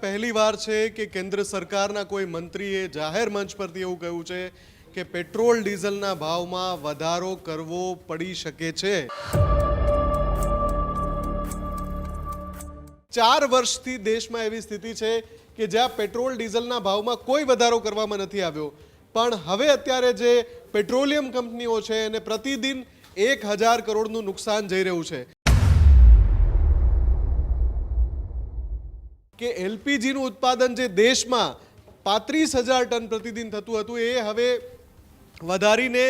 પહેલી વાર છે કે કેન્દ્ર સરકારના કોઈ મંત્રીએ જાહેર મંચ પરથી એવું કહ્યું છે કે પેટ્રોલ ડીઝલના ભાવમાં વધારો કરવો પડી શકે છે। 4 વર્ષથી દેશમાં એવી સ્થિતિ છે કે જ્યાં પેટ્રોલ ડીઝલના ભાવમાં કોઈ વધારો કરવામાં નથી આવ્યો, પણ હવે અત્યારે જે પેટ્રોલિયમ કંપનીઓ છે એને પ્રતિદિન 1000 કરોડનું નુકસાન જઈ રહ્યું છે કે એલપીજીનું ઉત્પાદન જે દેશમાં 35,000 ટન પ્રતિદિન થતું હતું એ હવે વધારીને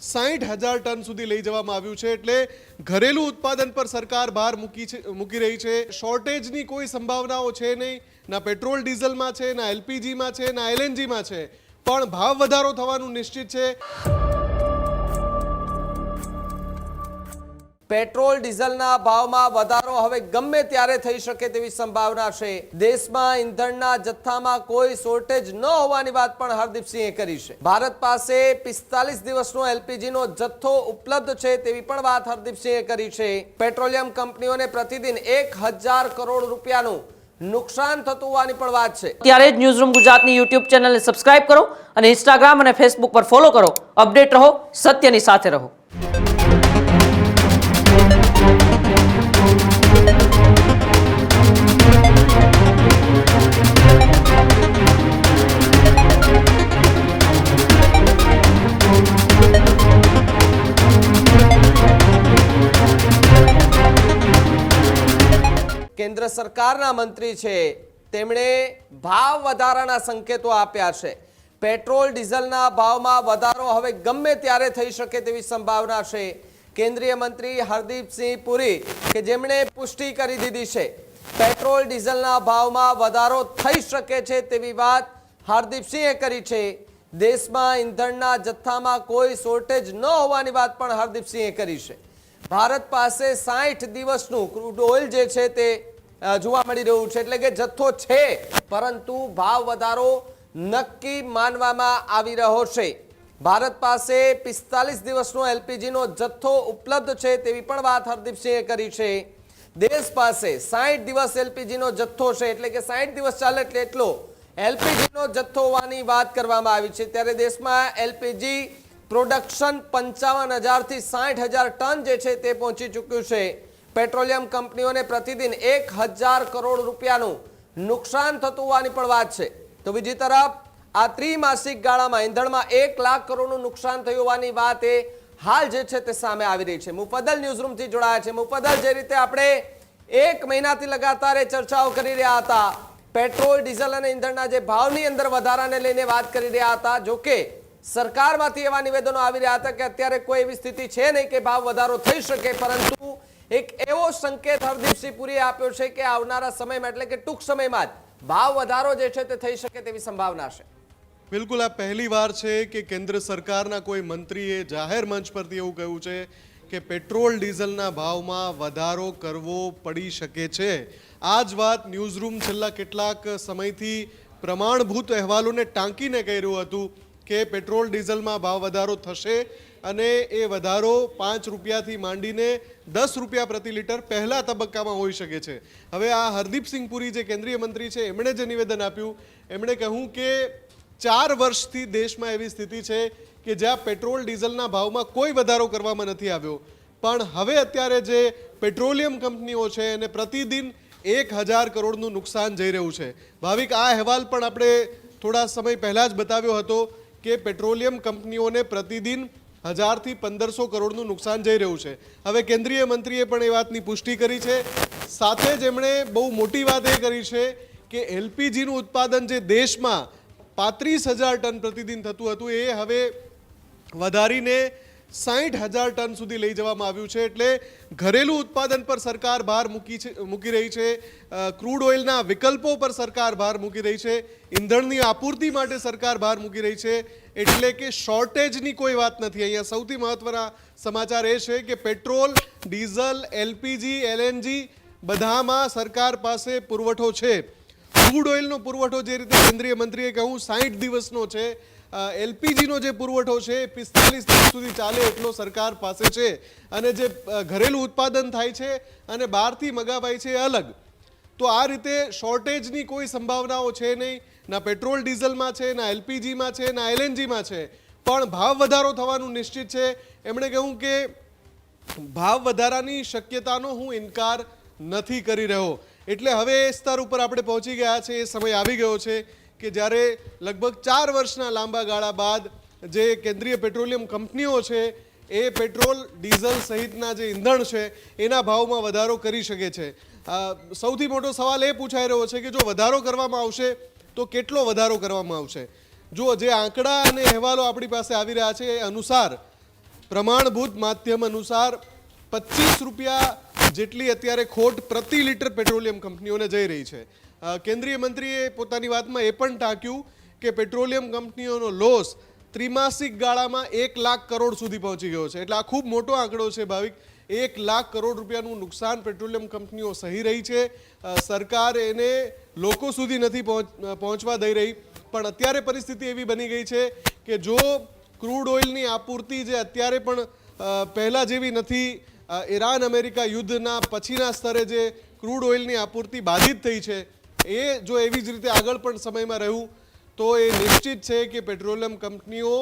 60,000 ટન સુધી લઈ જવામાં આવ્યું છે। એટલે ઘરેલું ઉત્પાદન પર સરકાર ભાર મૂકી રહી છે। શોર્ટેજની કોઈ સંભાવનાઓ છે નહીં, ના પેટ્રોલ ડીઝલમાં છે, ના એલપીજીમાં છે, ના એલએનજીમાં છે, પણ ભાવ વધારો થવાનું નિશ્ચિત છે। પેટ્રોલ ડીઝલના ભાવમાં વધારો હવે ગમે ત્યારે થઈ શકે તેવી સંભાવના છે। દેશમાં ઈંધણના જથ્થામાં કોઈ શોર્ટેજ ન હોવાની વાત પણ હરદીપસિંહે કરી છે। ભારત પાસે 45 દિવસનો એલપીજીનો જથ્થો ઉપલબ્ધ છે તેવી પણ વાત હરદીપસિંહે કરી છે। પેટ્રોલિયમ કંપનીઓને પ્રતિદિન 1000 કરોડ રૂપિયાનું નુકસાન થતું હોવાની પણ વાત છે। ત્યારે જ ન્યૂઝરૂમ ગુજરાતની યુટ્યુબ ચેનલને સબસ્ક્રાઇબ કરો અને ઇન્સ્ટાગ્રામ અને ફેસબુક પર ફોલો કરો। અપડેટ રહો, સત્યની સાથે રહો। કેન્દ્ર સરકારના મંત્રી છે તેમણે ભાવ વધારાના સંકેતો આપ્યા છે। પેટ્રોલ ડીઝલના ભાવમાં વધારો હવે ગમે ત્યારે થઈ શકે તેવી સંભાવના છે। કેન્દ્રીય મંત્રી હરદીપસિંહ પુરી કે જેમણે પુષ્ટિ કરી દીધી છે પેટ્રોલ ડીઝલના ભાવમાં વધારો થઈ શકે છે તેવી વાત હરદીપસિંહે કરી છે। દેશમાં ઈંધણના જથ્થામાં કોઈ શોર્ટેજ ન હોવાની વાત પણ હરદીપસિંહે કરી છે। ભારત પાસે 60 દિવસનું ક્રૂડ ઓઇલ જે છે તે જોવા મળી રહ્યું છે, એટલે કે જથ્થો છે પરંતુ ભાવ વધારો નક્કી માનવામાં આવી રહ્યો છે। ભારત પાસે 45 દિવસનો એલપીજીનો જથ્થો ઉપલબ્ધ છે તેવી પણ વાત હરદીપસિંહે કરી છે। દેશ પાસે 60 દિવસ એલપીજીનો જથ્થો છે, એટલે કે 60 દિવસ ચાલે એટલે એટલો એલપીજીનો જથ્થો હોવાની વાત કરવામાં આવી છે। ત્યારે દેશમાં એલપીજી પ્રોડક્શન 55,000 થી 60,000 ટન જે છે તે પહોંચી ચૂક્યું છે। પેટ્રોલિયમ કંપનીઓને પ્રતિદિન 1000 કરોડ રૂપિયાનું નુકસાન થતું હોવાની પણ વાત છે। તો બીજી તરફ આ ત્રિમાસિક ગાળામાં ઈંધણમાં 1 લાખ કરોડનું નુકસાન થયું હોવાની વાત એ હાલ જે છે તે સામે આવી રહી છે। મુફદ્દલ ન્યૂઝરૂમથી જોડાયા છે। મુફદ્દલ, જે રીતે આપણે 1 મહિનાથી લગાતાર ચર્ચાઓ કરી રહ્યા હતા, પેટ્રોલ ડીઝલ અને ઈંધણના જે ભાવની અંદર વધારાને લઈને વાત કરી રહ્યા હતા, જો કે સરકારમાંથી એવા નિવેદનો આવી રહ્યા હતા કે અત્યારે કોઈ એવી સ્થિતિ છે નહીં કે ભાવ વધારો થઈ શકે, પરંતુ એક એવો સંકેત હરદીપસિંહ પુરીએ આપ્યો છે કે આવનારા સમયમાં એટલે કે ટૂંક સમયમાં જ ભાવ વધારો જે છે તે થઈ શકે તેવી સંભાવના છે। બિલકુલ, આ પહેલી વાર છે કે કેન્દ્ર સરકારના કોઈ મંત્રીએ જાહેર મંચ પરથી એવું કહ્યું છે કે પેટ્રોલ ડીઝલના ભાવમાં વધારો કરવો પડી શકે છે। આ જ વાત ન્યૂઝરૂમ છેલ્લા કેટલાક સમયથી પ્રમાણભૂત અહેવાલોને ટાંકીને કહી રહ્યું હતું કે પેટ્રોલ ડીઝલમાં ભાવ વધારો થશે અને એ વધારો 5 રૂપિયાથી માંડીને 10 રૂપિયા પ્રતિ લીટર પહેલા તબક્કામાં હોઈ શકે છે। હવે આ હરદીપસિંહ પુરી જે કેન્દ્રીય મંત્રી છે એમણે જે નિવેદન આપ્યું, એમણે કહ્યું કે 4 વર્ષથી દેશમાં એવી સ્થિતિ છે કે જ્યાં પેટ્રોલ ડીઝલના ભાવમાં કોઈ વધારો કરવામાં નથી આવ્યો, પણ હવે અત્યારે જે પેટ્રોલિયમ કંપનીઓ છે એને પ્રતિદિન 1000 કરોડનું નુકસાન જઈ રહ્યું છે। ભાવિક, આ અહેવાલ પણ આપણે થોડા સમય પહેલાં જ બતાવ્યો હતો કે પેટ્રોલિયમ કંપનીઓને પ્રતિદિન 1000 થી 1500 કરોડનું નુકસાન જઈ રહ્યું છે। હવે કેન્દ્રીય મંત્રીએ પણ એ વાતની પુષ્ટિ કરી છે। સાથે જ એમણે બહુ મોટી વાત એ કરી છે કે એલપીજીનું ઉત્પાદન જે દેશમાં 35,000 ટન પ્રતિદિન થતું હતું એ હવે વધારીને 60,000 ટન સુધી લઈ જવામાં આવ્યું છે। એટલે ઘરેલું ઉત્પાદન પર સરકાર ભાર મૂકી રહી છે, ક્રૂડ ઓઇલના વિકલ્પો પર સરકાર ભાર મૂકી રહી છે, ઈંધણની આપૂર્તિ માટે સરકાર ભાર મૂકી રહી છે। એટલે કે શોર્ટેજની કોઈ વાત નથી। અહીંયા સૌથી મહત્વના સમાચાર એ છે કે પેટ્રોલ, ડીઝલ, એલપીજી, એલએનજી બધામાં સરકાર પાસે પુરવઠો છે। ક્રૂડ ઓઇલનો પુરવઠો જે રીતે કેન્દ્રીય મંત્રીએ કહ્યું 60 દિવસનો છે, એલપીજીનો જે પુરવઠો છે 45 દિવસ સુધી ચાલે એટલો સરકાર પાસે છે, અને જે ઘરેલું ઉત્પાદન થાય છે અને બહારથી મગાવાય છે અલગ। તો આ રીતે શોર્ટેજની કોઈ સંભાવનાઓ છે નહીં, ના પેટ્રોલ ડીઝલમાં છે, ના એલપીજીમાં છે, ના એલએનજીમાં છે, પણ ભાવ વધારો થવાનું નિશ્ચિત છે. એમણે કહ્યું કે ભાવ વધારાની શક્યતાનો હું ઇનકાર નથી કરી રહ્યો. એટલે હવે એ સ્તર ઉપર આપણે પહોંચી ગયા છે. એ સમય આવી ગયો છે કે જ્યારે લગભગ 4 વર્ષના લાંબા ગાળા બાદ જે કેન્દ્રીય પેટ્રોલિયમ કંપનીઓ છે એ પેટ્રોલ ડીઝલ સહિતના જે ઈંધણ છે એના ભાવમાં વધારો કરી શકે છે. સૌથી મોટો સવાલ એ પૂછાઈ રહ્યો છે કે જો વધારો કરવામાં આવશે તો કેટલો વધારો કરવામાં આવશે. જો જે આંકડા અને અહેવાલો આપણી પાસે આવી રહ્યા છે એ અનુસાર, પ્રમાણભૂત માધ્યમ અનુસાર 25 રૂપિયા જેટલી અત્યારે ખોટ પ્રતિ લીટર પેટ્રોલિયમ કંપનીઓને જઈ રહી છે. કેન્દ્રીય મંત્રીએ પોતાની વાતમાં એ પણ ટાંક્યું કે પેટ્રોલિયમ કંપનીઓનો લોસ ત્રિમાસિક ગાળામાં 1 લાખ કરોડ સુધી પહોંચી ગયો છે. એટલે આ ખૂબ મોટો આંકડો છે ભાવિક. 1 લાખ કરોડ રૂપિયાનું નુકસાન પેટ્રોલિયમ કંપનીઓ સહી રહી છે. સરકાર એને લોકો સુધી નથી પહોંચવા દઈ રહી. પણ અત્યારે પરિસ્થિતિ એવી બની ગઈ છે કે જો ક્રૂડ ઓઇલની આપૂર્તિ જે અત્યારે પણ પહેલાં જેવી નથી, ઈરાન અમેરિકા યુદ્ધના પછીના સ્તરે જે ક્રૂડ ઓઇલની આપૂર્તિ બાધિત થઈ છે, એ જો એવી જ રીતે આગળ પણ સમયમાં રહ્યું તો એ નિશ્ચિત છે કે પેટ્રોલિયમ કંપનીઓ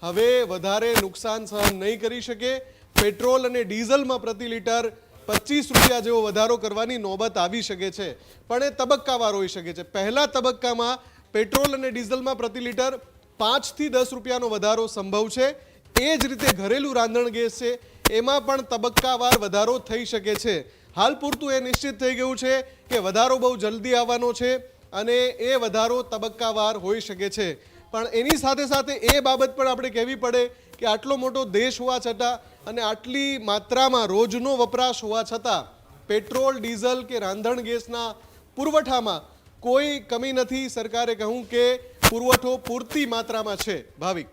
હવે વધારે નુકસાન સહન નહીં કરી શકે. પેટ્રોલ અને ડીઝલમાં પ્રતિ લીટર 25 રૂપિયા જેવો વધારો કરવાની નોબત આવી શકે છે, પણ એ તબક્કાવાર હોઈ શકે છે. પહેલા તબક્કામાં પેટ્રોલ અને ડીઝલમાં પ્રતિ લીટર 5 થી 10 રૂપિયાનો વધારો સંભવ છે. એ જ રીતે ઘરેલું રાંધણ ગેસ છે એમાં પણ તબક્કાવાર વધારો થઈ શકે છે. હાલ પૂરતું એ નિશ્ચિત થઈ ગયું છે કે વધારો બહુ જલ્દી આવવાનો છે અને એ વધારો તબક્કાવાર હોઈ શકે છે. પણ એની સાથે સાથે એ બાબત પણ આપણે કહેવી પડે કે આટલો મોટો દેશ હોવા છતાં અને આટલી માત્રામાં રોજનો વપરાશ હોવા છતાં પેટ્રોલ, ડીઝલ કે રાંધણ ગેસના પુરવઠામાં કોઈ કમી નથી. સરકારે કહ્યું કે પુરવઠો પૂરતી માત્રામાં છે. ભાવિક,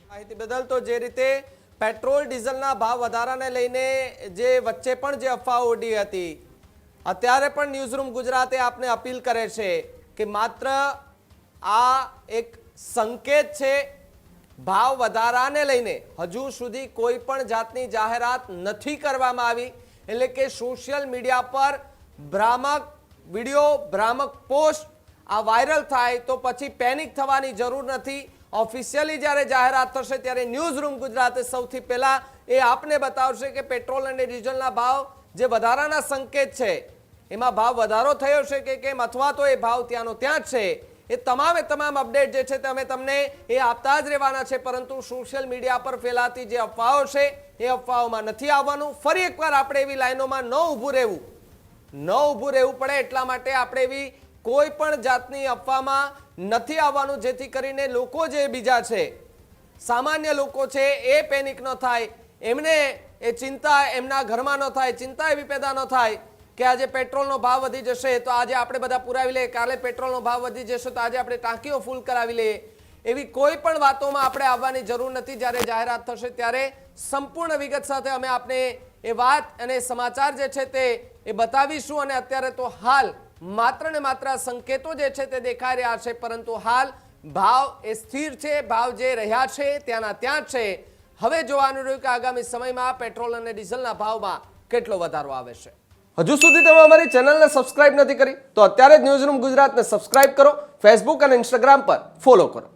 માહિતી બદલ. તો જે રીતે પેટ્રોલ ડીઝલના ભાવ વધારાને લઈને જે વચ્ચે પણ જે અફવાઓ ઉડી હતી, અત્યારે પણ ન્યૂઝરૂમ ગુજરાતે આપને અપીલ કરે છે કે માત્ર આ એક સંકેત છે. ભાવ વધારાને લઈને હજુ સુધી કોઈ પણ જાતની જાહેરાત નથી કરવામાં આવી. એટલે કે સોશિયલ મીડિયા પર ભ્રામક વિડીયો, ભ્રામક પોસ્ટ આ વાયરલ થાય તો પછી પેનિક થવાની જરૂર નથી. ઓફિશિયલી જ્યારે જાહેરાત થશે ત્યારે ન્યૂઝરૂમ ગુજરાતે સૌથી પહેલા એ આપને બતાવશે કે પેટ્રોલ અને ડીઝલના ભાવ જે વધારાના સંકેત છે એમાં ભાવ વધારો થયો છે કે કેમ, અથવા તો એ ભાવ ત્યાંનો ત્યાં જ છે. એ તમામે તમામ અપડેટ જે છે તે અમે તમને એ આપતા જ રહેવાના છે. પરંતુ સોશિયલ મીડિયા પર ફેલાતી જે અફવાઓ છે એ અફવાઓમાં નથી આવવાનું. ફરી એકવાર આપણે એવી લાઈનોમાં ન ઊભું રહેવું પડે એટલા માટે આપણે એવી કોઈ પણ જાતની અફવામાં નથી આવવાનું, જેથી કરીને લોકો જે બીજા છે, સામાન્ય લોકો છે, એ પેનિક ન થાય, એમને એ ચિંતા એમના ઘરમાં ન થાય, ચિંતા એવી પેદા ન થાય કે આજે પેટ્રોલનો ભાવ વધી જશે તો આજે આપણે બધા પુરાવી લઈએ, કાલે પેટ્રોલનો ભાવ વધી જશે તો આજે આપણે ટાંકીઓ ફૂલ કરાવી લઈએ. એવી કોઈ પણ વાતોમાં આપણે આવવાની જરૂર નથી. જ્યારે જાહેરાત થશે ત્યારે સંપૂર્ણ વિગત સાથે અમે આપને એ વાત અને સમાચાર જે છે તે એ બતાવીશું. અને અત્યારે તો હાલ માત્ર ને માત્ર સંકેતો જે છે તે દેખાઈ રહ્યા છે, પરંતુ હાલ ભાવ એ સ્થિર છે. ભાવ જે રહ્યા છે ત્યાંના ત્યાં જ છે. હવે જોવાનું રહ્યું કે આગામી સમયમાં પેટ્રોલ અને ડીઝલના ભાવમાં કેટલો વધારો આવે છે. હજુ સુધી તમે અમારી ચેનલને સબસ્ક્રાઇબ નથી કરી તો અત્યારે જ ન્યૂઝરૂમ ગુજરાતને સબસ્ક્રાઇબ કરો. ફેસબુક અને ઇન્સ્ટાગ્રામ પર ફોલો કરો.